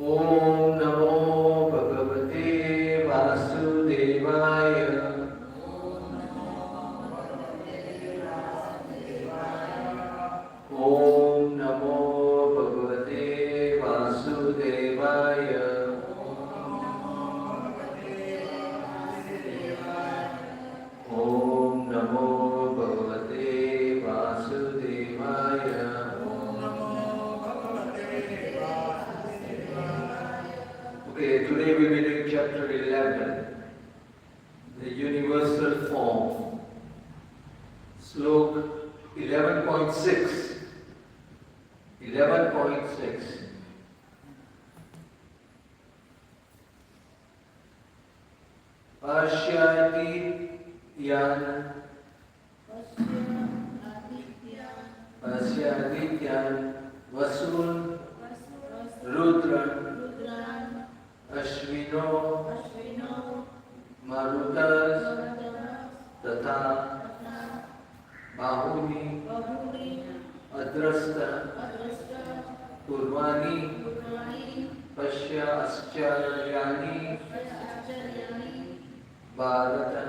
Om Namo Bhagavate Vasudevaya. Om Namo Bhagavate Vasudevaya. Om Namo Bhagavate Vasudevaya. Okay, today we will be doing chapter 11, the universal form. Slok 11.6. 11.6. Pashyati yan. Pashyati yan. Vasun. Rudran. Ashvino. Marutas. Tatha. Bahuni. Adrasta. Purvani. Pashya Ascharyani. Bharata.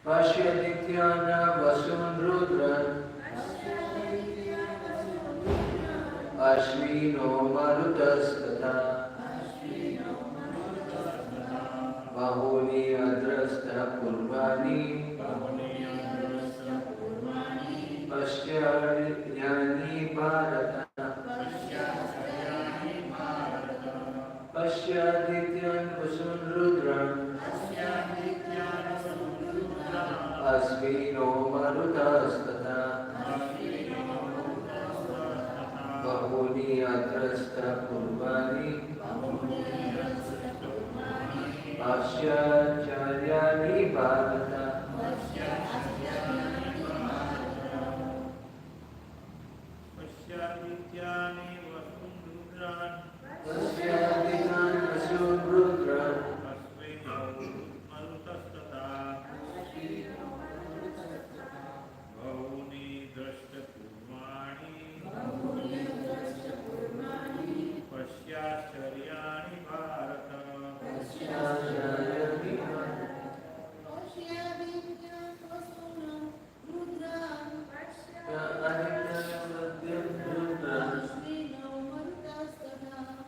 Pashya Nityana Vasun Rudran. Ashvino Marutas Tatha. Bahuni Adrasta Purvani. Pashyaryani Bharata. Pashyadityan Vasun Rudran. Asvino Marutas Tatha. Bahuni Adrasta Purvani. Pasyacharyani Bharata. Pashyadityan Vasun Rudran.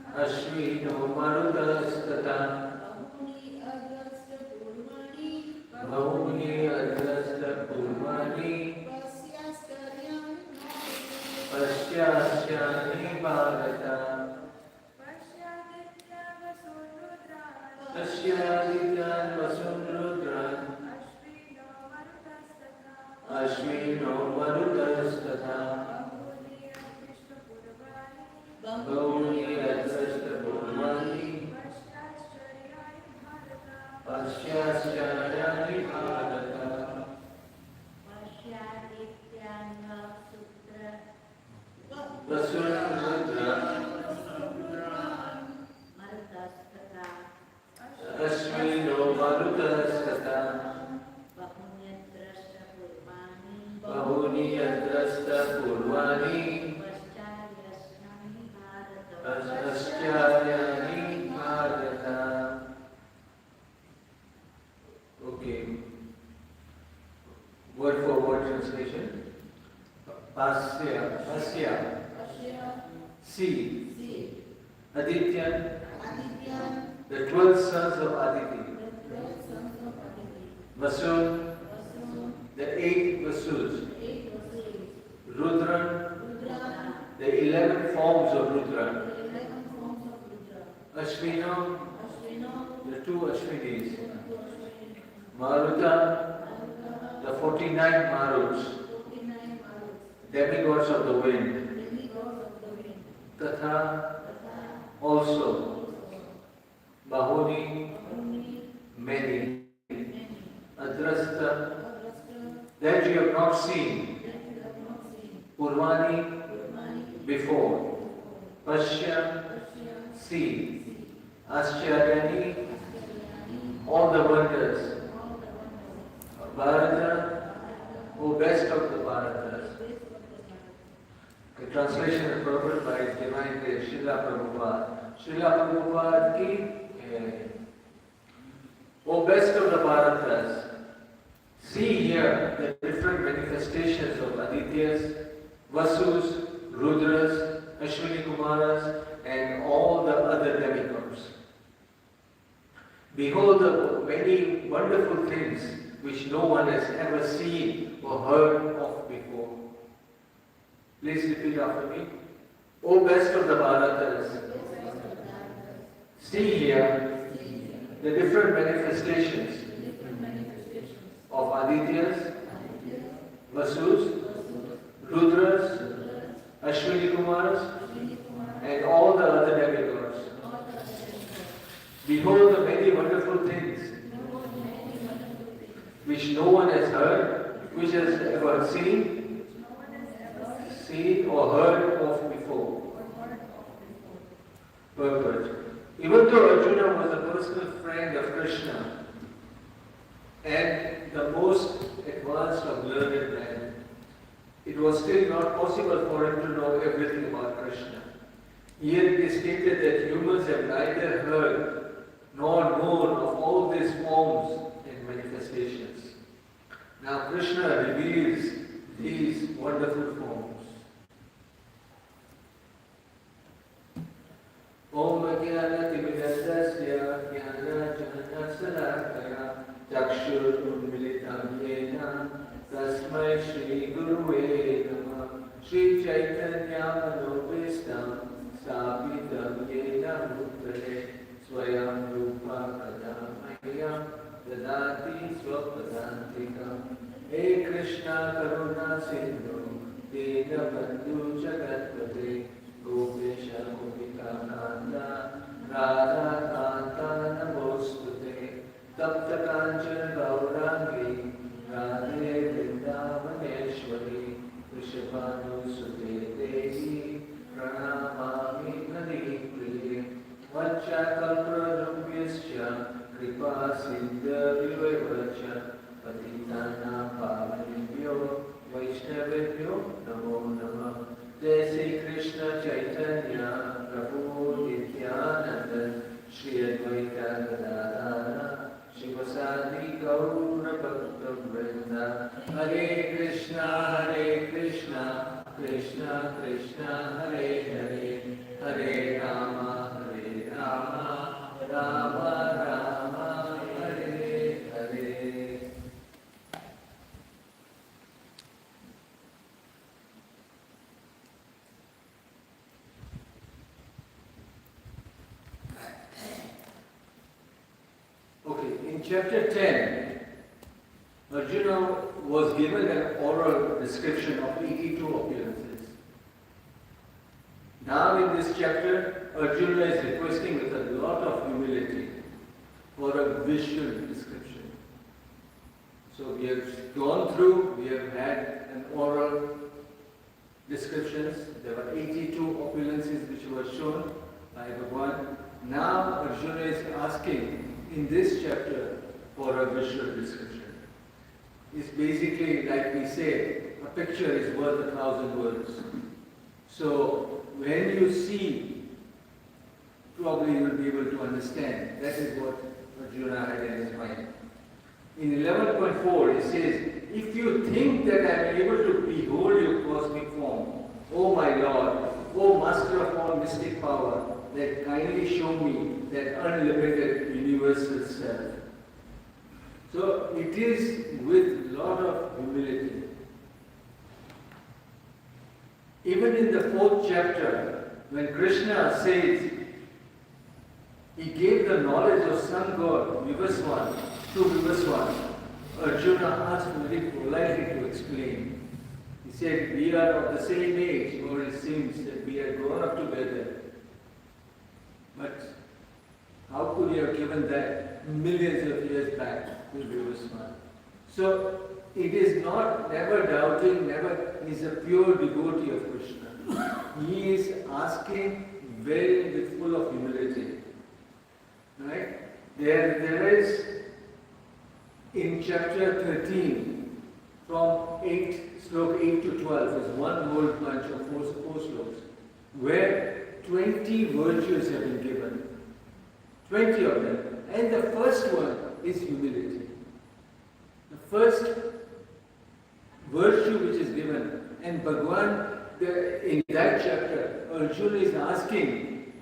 Ashvino Marutas Tatha. Bahuni Adrasta Purvani. Pasyasyani Bharata. Pashyadityan Vasun Rudran. Ashvino Marutas Tatha. Bahuni Adrasta Purvani. Pasyasyani Bharata. Vasun Rudran. Ashvino Marutas Tatha. Bahuni Adrasta Purvani. Pasyasyani Bharata. Okay. Word for word translation. Pasya. See. Adityan. The 12 sons of Aditi. Vasun. The 8 Vasus. Rudran. The 11 forms of Rudran. Ashvino. The 2 Ashvinis. Maruta. The 49 Maruts. Demigods of the wind. Tatha. Also. Bahuni. Many. Adrasta. That you have not seen. Purvani. Before. Pashya. See. Ascharyani. All the wonders. Bharata. O best of the Bharatas. The translation is purported by His Divine Grace Srila Srila Prabhupada ki, O best of the Bharatas, see here the different manifestations of Adityas, Vasus, Rudras, Ashwini Kumaras, and all the other demigods. Behold the many wonderful things which no one has ever seen or heard of before. Please repeat after me. O best of the Bharatas, see here the different manifestations of Adityas, Vasus, Rudras, Ashwini Kumaras, and all the other demigods. Behold the many wonderful things which no one has heard, which has ever seen or heard of before. Purport. Even though Arjuna was a personal friend of Krishna and the most advanced of learned men, it was still not possible for him to know everything about Krishna. Here it is stated that humans have neither heard nor known of all these forms and manifestations. Now Krishna reveals these wonderful forms. Om Jnana Timirandasya Jnana Jnana Salakaya Chakshur Unmilitam Yena Tasmai Shri Guruve Namah Shri Chaitanya Manovistam Sapitam Yena Muttale Swayam Rupa Kadamaya Dadati Swapadantikam He Krishna Karuna Sindhu Dina Bandhu Jagatpate Gopesha Gopika Nanda Radha Kanta Namostute Tapta Kanchana Gaurangi Radhe Vrindavaneshwari Vrishabhanu Sute Devi Pranamami Nadi Priye Vachakalprarubhyascha Kripa Sindha Vivacha Patitana Pavanibhyo Vaishnavibhyo Namo Namah Jai Sri Krishna Chaitanya Prabhu Nityananda Shri Advaita Gadadhara Shivasadi Gaura Bhakta Vrinda Hare Krishna Krishna Krishna Hare Hare Hare Rama Rama Rama Hare Hare. Okay, in chapter 10, Arjuna was given an oral description of 82 opulences. Now in this chapter, Arjuna is requesting with a lot of humility for a visual description. So we have gone through, we have had an oral descriptions. There were 82 opulences which were shown by Bhagavan. Now Arjuna is asking in this chapter for a visual description. It's basically, like we say, a picture is worth 1,000 words. So when you see, probably you will be able to understand. That is what Arjuna had in his mind. In 11.4 it says, if you think that I am able to behold your cosmic form, O my Lord, O Master of all mystic power, that kindly show me that unlimited universal self. So it is with lot of humility. Even in the 4th chapter, when Krishna says he gave the knowledge of sun god Vivaswan to Vivaswan, Arjuna asked very politely to explain. He said, we are of the same age, or it seems that we are grown up together. But how could you have given that millions of years back to Vivaswan? So it is not never doubting, never, he is a pure devotee of Krishna. He is asking very with full of humility. Right? There is in chapter 13, from 8, sloka 8 to 12, is one whole bunch of four slokas, where 20 virtues have been given. 20 of them. And the first one is humility. The first virtue which is given. And Bhagwan, in that chapter, Arjuna is asking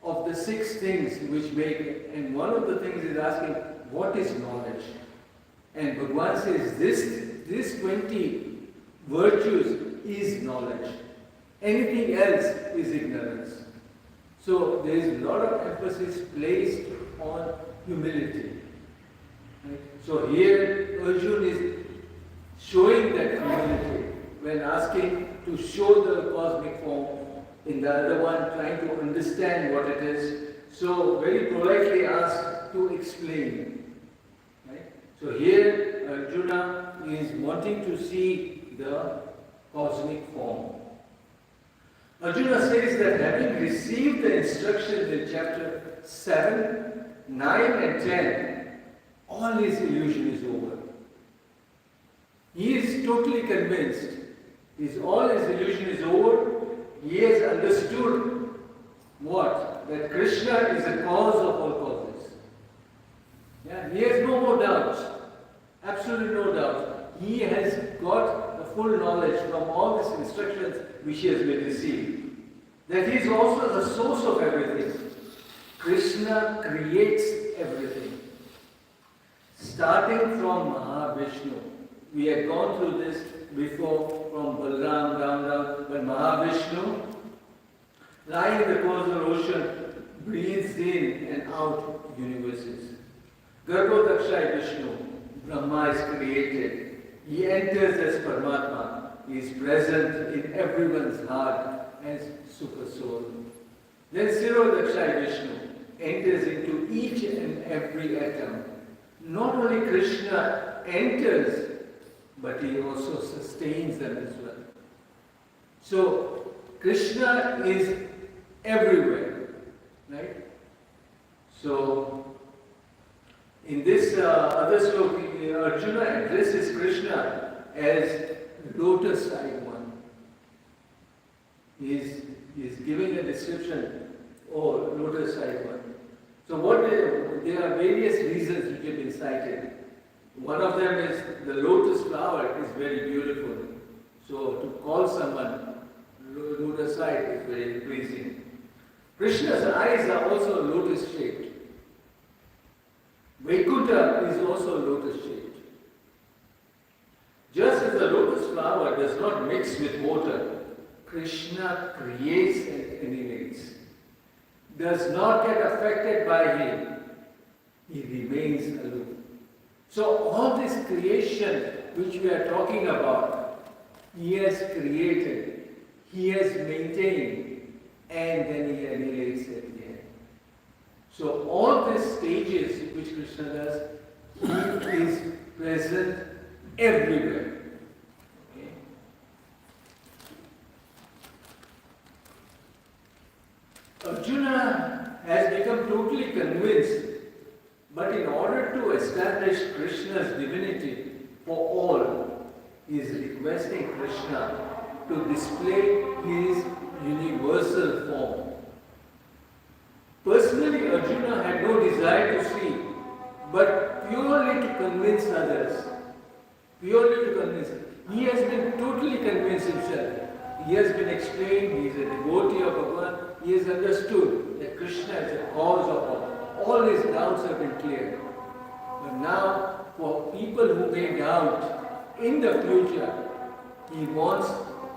of the 6 things which make it. And one of the things is asking, what is knowledge? And Bhagwan says, this 20 virtues is knowledge. Anything else is ignorance. So there is a lot of emphasis placed on humility. Right? So here Arjuna is showing that humility when asking to show the cosmic form. In the other one, trying to understand what it is. So very politely asked to explain. Right? So here Arjuna is wanting to see the cosmic form. Arjuna says that having received the instructions in chapter 7, 9 and 10, all his illusion is over. He is totally convinced. All his illusion is over. He has understood what? That Krishna is the cause of all causes. Yeah? He has no more doubts. Absolutely no doubt. He has got the full knowledge from all these instructions which he has been received. That he is also the source of everything. Krishna creates everything. Starting from Mahavishnu. We had gone through this before from Balram down, but Mahavishnu, lying in the coastal ocean, breathes in and out universes. Garbhodakshaya Vishnu, Brahma is created. He enters as Paramatma. He is present in everyone's heart as Super Soul. Then Sirodakshaya Vishnu enters into each and every atom. Not only Krishna enters, but he also sustains them as well. So, Krishna is everywhere, right? So, in this other sloka, Arjuna addresses Krishna as lotus-eyed one. He is giving a description, lotus-eyed one. So, there are various reasons which have been cited. One of them is the lotus flower is very beautiful. So to call someone lotus-eyed is very pleasing. Krishna's eyes are also lotus-shaped. Vaikuntha is also lotus-shaped. Just as the lotus flower does not mix with water, Krishna creates and annihilates. Does not get affected by him. He remains aloof. So all this creation which we are talking about, he has created, he has maintained, and then he annihilates it again. So all these stages which Krishna does, he is present everywhere. Okay? Arjuna has become totally convinced. But in order to establish Krishna's divinity for all, he is requesting Krishna to display his universal form. Personally, Arjuna had no desire to see, but purely to convince others. Purely to convince. He has been totally convinced himself. He has been explained, he is a devotee of Bhagavan, he has understood that Krishna is the cause of all. All his doubts have been cleared. But now, for people who may doubt in the future, he wants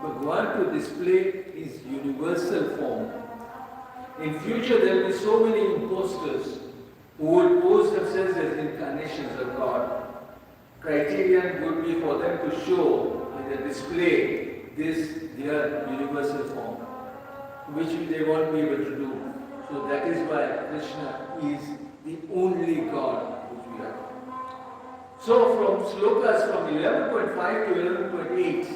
Bhagavan to display his universal form. In future, there will be so many impostors who will pose themselves as incarnations of God. Criterion would be for them to show and display their universal form, which they won't be able to do. So that is why Krishna is the only God which we have. So from slokas from 11.5 to 11.8,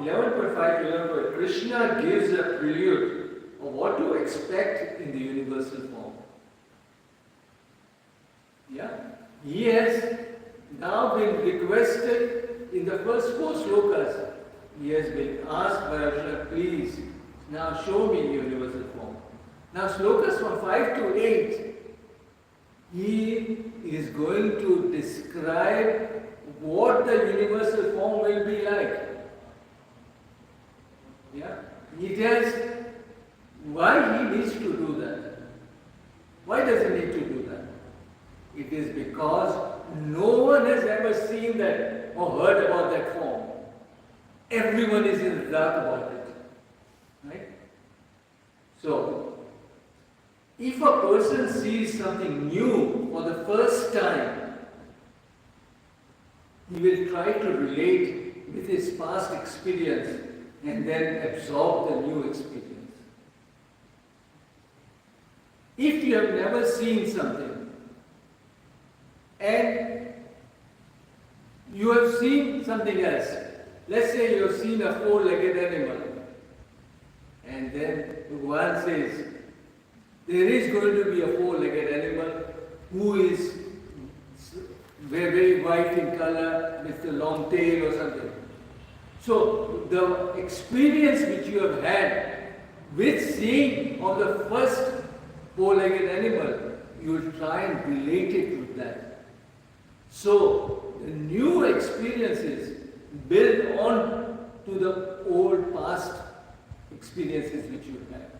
11.5 to 11.8, Krishna gives a prelude of what to expect in the universal form. Yeah? He has now been requested in the first 4 slokas. He has been asked by Arjuna, please Now show me universal form. Now slokas from 5 to 8, he is going to describe what the universal form will be like. Yeah? He tells why he needs to do that. Why does he need to do that? It is because no one has ever seen that or heard about that form. Everyone is in the dark about it. Right? So, if a person sees something new for the first time, he will try to relate with his past experience and then absorb the new experience. If you have never seen something and you have seen something else, let's say you have seen a four-legged animal, and then one says, there is going to be a four-legged animal who is very white in color with a long tail or something. So the experience which you have had with seeing of the first four-legged animal, you will try and relate it with that. So the new experiences build on to the old past experiences which you had.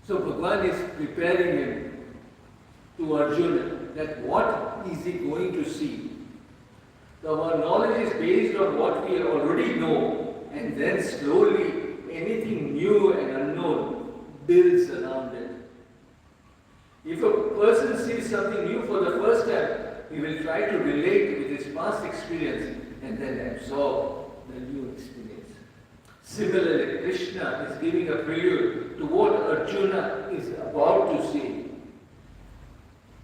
So Bhagavan is preparing him to Arjuna that what is he going to see. So our knowledge is based on what we already know, and then slowly anything new and unknown builds around it. If a person sees something new for the first time, he will try to relate with his past experience and then absorb the new experience. Similarly, Krishna is giving a prelude to what Arjuna is about to see.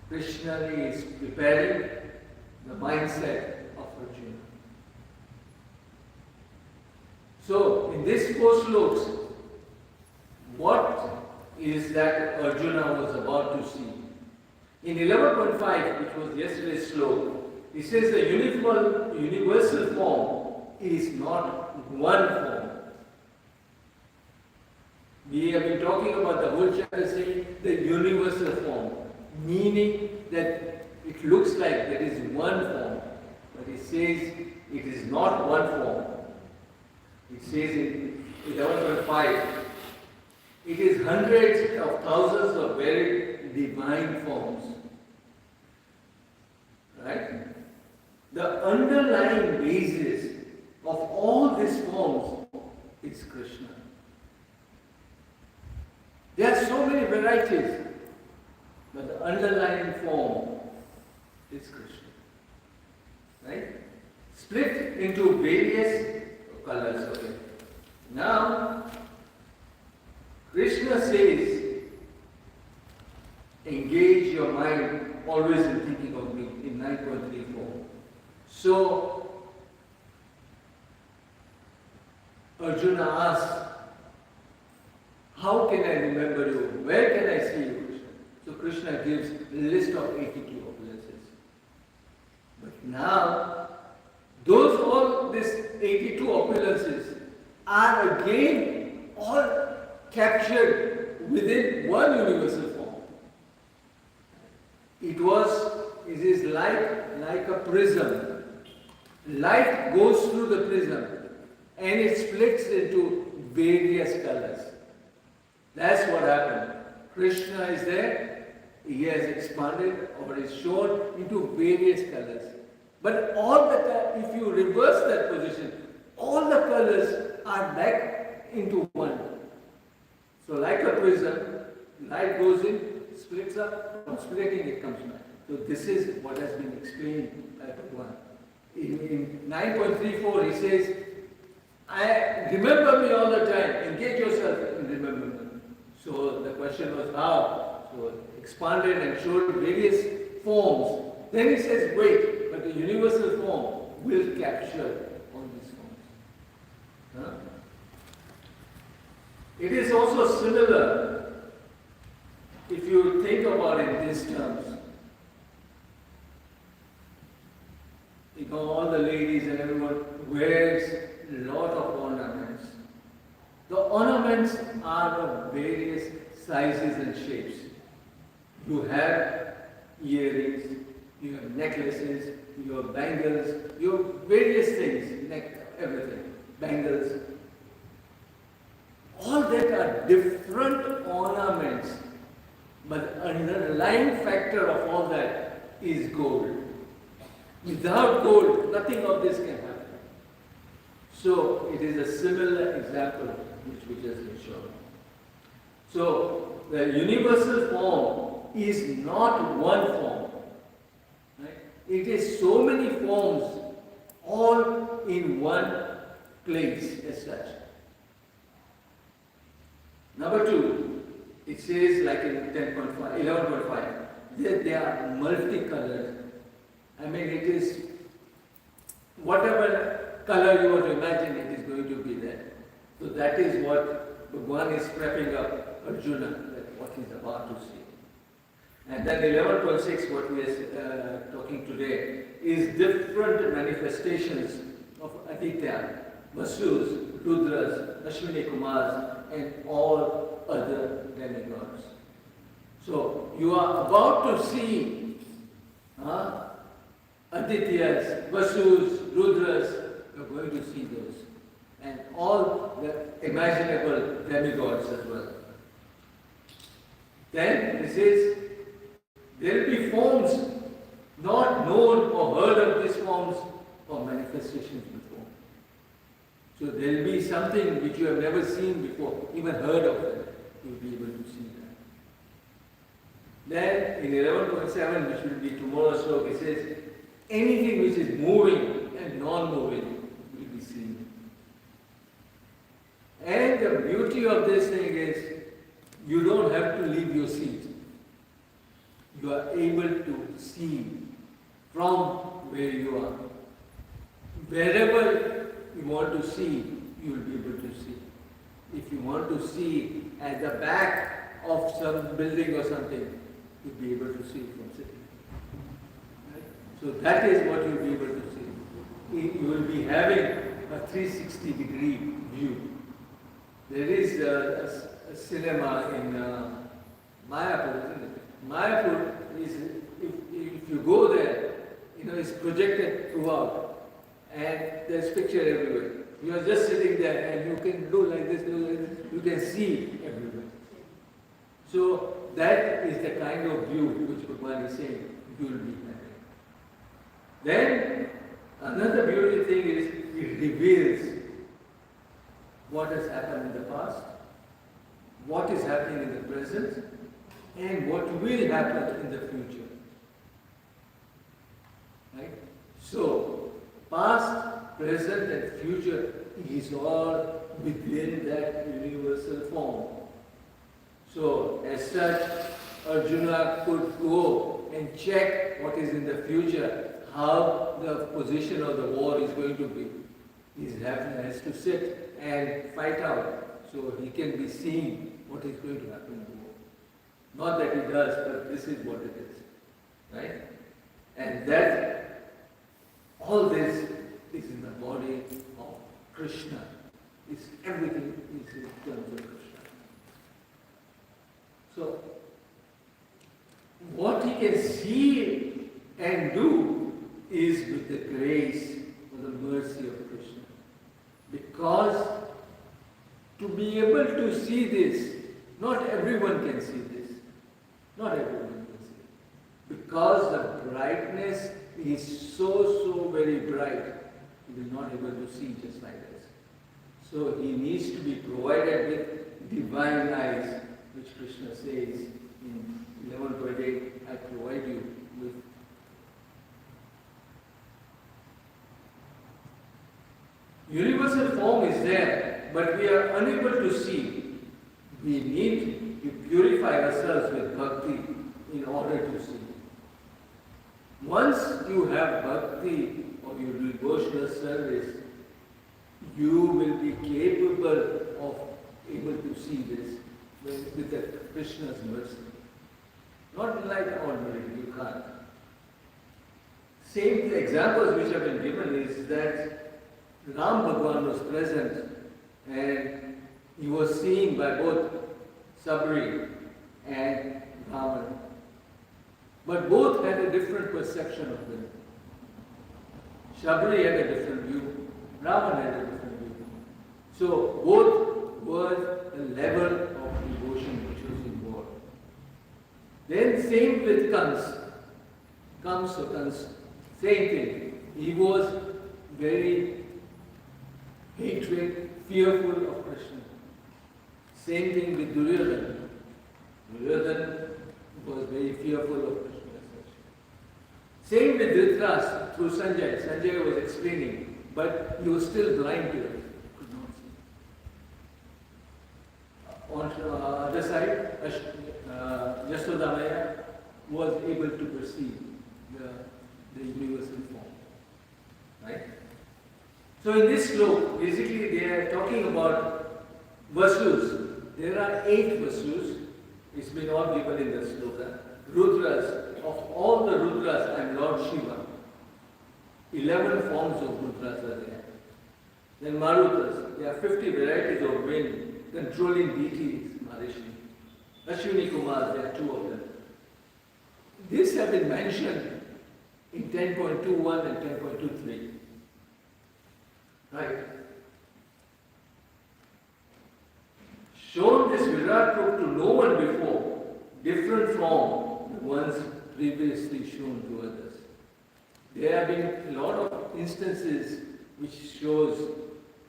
Krishna is preparing the mindset of Arjuna. So, in these four slokas, what is that Arjuna was about to see? In 11.5, which was yesterday's sloka, he says the universal form is not one form. We have been talking about the whole chapter saying the universal form, meaning that it looks like there is one form, but it says it is not one form. It says in 11.5, it is hundreds of thousands of very divine forms. Right? The underlying basis of all these forms is Krishna. There are so many varieties, but the underlying form is Krishna. Right? Split into various colors. Okay. Now, Krishna says, engage your mind always in thinking of me in 9.34. So, Arjuna asks, how can I remember you? Where can I see you, Krishna? So Krishna gives a list of 82 opulences. But now, all these 82 opulences are again all captured within one universal form. It is like a prism. Light goes through the prism and it splits into various colors. That's what happened. Krishna is there, he has expanded or is shown into various colors. But if you reverse that position, all the colors are back into one. So like a prism, light goes in, splits up, from splitting it comes back. So this is what has been explained by Bhagavan. In 9.34 he says, remember me all the time, engage yourself in remembrance. So the question was how? So expanded and showed various forms. Then he says, wait, but the universal form will capture all these forms. Huh? It is also similar if you think about it in these terms. All the ladies and everyone wears a lot of ornaments. The ornaments are various sizes and shapes. You have earrings, you have necklaces, you have bangles, you have various things, everything, bangles. All that are different ornaments, but the underlying factor of all that is gold. Without gold, nothing of this can happen. So it is a similar example which we just showed. So the universal form is not one form. Right? It is so many forms all in one place as such. Number 2, it says like in 11.5, that they are multicolored. I mean, it is whatever color you want to imagine, it is going to be there. So that is what Bhagwan is prepping up Arjuna, that what he is about to see. And then 11.6, what we are talking today, is different manifestations of Aditya, Vasus, Rudras, Ashwini Kumars, and all other demigods. So you are about to see Adityas, Vasus, Rudras, you are going to see those. And all the imaginable demigods as well. Then this is, there will be forms not known or heard of these forms or manifestations before. So there will be something which you have never seen before, even heard of it. You will be able to see that. Then in 11.7, which will be tomorrow's talk, it says, anything which is moving and non-moving will be seen. And the beauty of this thing is, you don't have to leave your seat. You are able to see from where you are. Wherever you want to see, you will be able to see. If you want to see at the back of some building or something, you'll be able to see from sitting. Right? So that is what you'll be able to see. You will be having a 360-degree view. There is a cinema in Mayapur, isn't it? Mayapur is, if you go there, it's projected throughout, and there's picture everywhere. You are just sitting there and you can do like this, you can see everywhere. So that is the kind of view which Bhagwan is saying you will be having. Then another beautiful thing is it reveals what has happened in the past, what is happening in the present, and what will happen in the future. Right? So, past, present, and future is all within that universal form. So, as such, Arjuna could go and check what is in the future, how the position of the war is going to be. He has to sit and fight out, so he can be seeing what is going to happen in the war. Not that he does, but this is what it is. Right? And that, all this is in the body of Krishna. Everything is in terms of Krishna. So, what he can see and do is with the grace or the mercy of Krishna. Because to be able to see this, not everyone can see this. Not everyone can see it. Because the brightness is so very bright, he will not able to see just like this. So he needs to be provided with divine eyes, which Krishna says in 11.8, I provide you with. Universal form is there, but we are unable to see. We need to purify ourselves with bhakti in order to see. Once you have bhakti or your devotional service, you will be capable of able to see this with the Krishna's mercy. Not like ordinary, you can't. Same examples which have been given is that Ram Bhagwan was present and he was seen by both Sabri and Ravan. But both had a different perception of them. Sabri had a different view, Ravan had a different view. So both were a level of devotion which was involved. Then same with Kans, same thing. He was very hatred, fearful of Krishna. Same thing with Duryodhana. Duryodhana was very fearful of Krishna. Same with Dhritarashtra through Sanjay. Sanjay was explaining, but he was still blind to it. Could not see. On the other side, Yasodamaya was able to perceive the universal form. Right? So in this sloka, basically they are talking about Vasus. There are 8 Vasus. It's been all given in the sloka. Rudras. Of all the Rudras, I am Lord Shiva. 11 forms of Rudras are there. Then Marutas. There are 50 varieties of wind. Controlling deities, Maharishi. Ashwini Kumar, there are 2 of them. These have been mentioned in 10.21 and 10.23. Right? Shown this Virat Rup to no one before, different from the ones previously shown to others. There have been a lot of instances which shows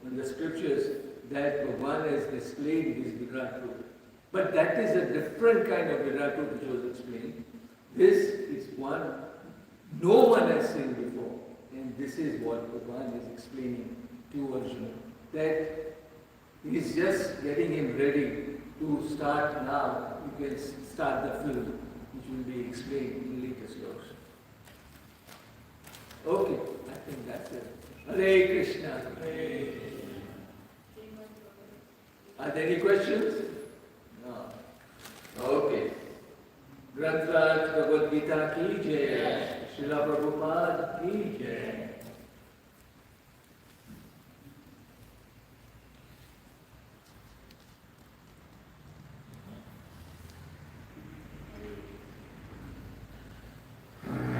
in the scriptures that Bhagavan has displayed his Virat Rup. But that is a different kind of Virat Rup which was explained. This is one no one has seen before. And this is what Bhagavan is explaining to Arjuna. That he is just getting him ready to start now. You can start the film, which will be explained in later slokas. Okay, I think that's it. Hare Krishna. Hare. Are there any questions? No. Okay. Granth Raj Bhagavad Gita ki jai. Srila Prabhupada ki jai.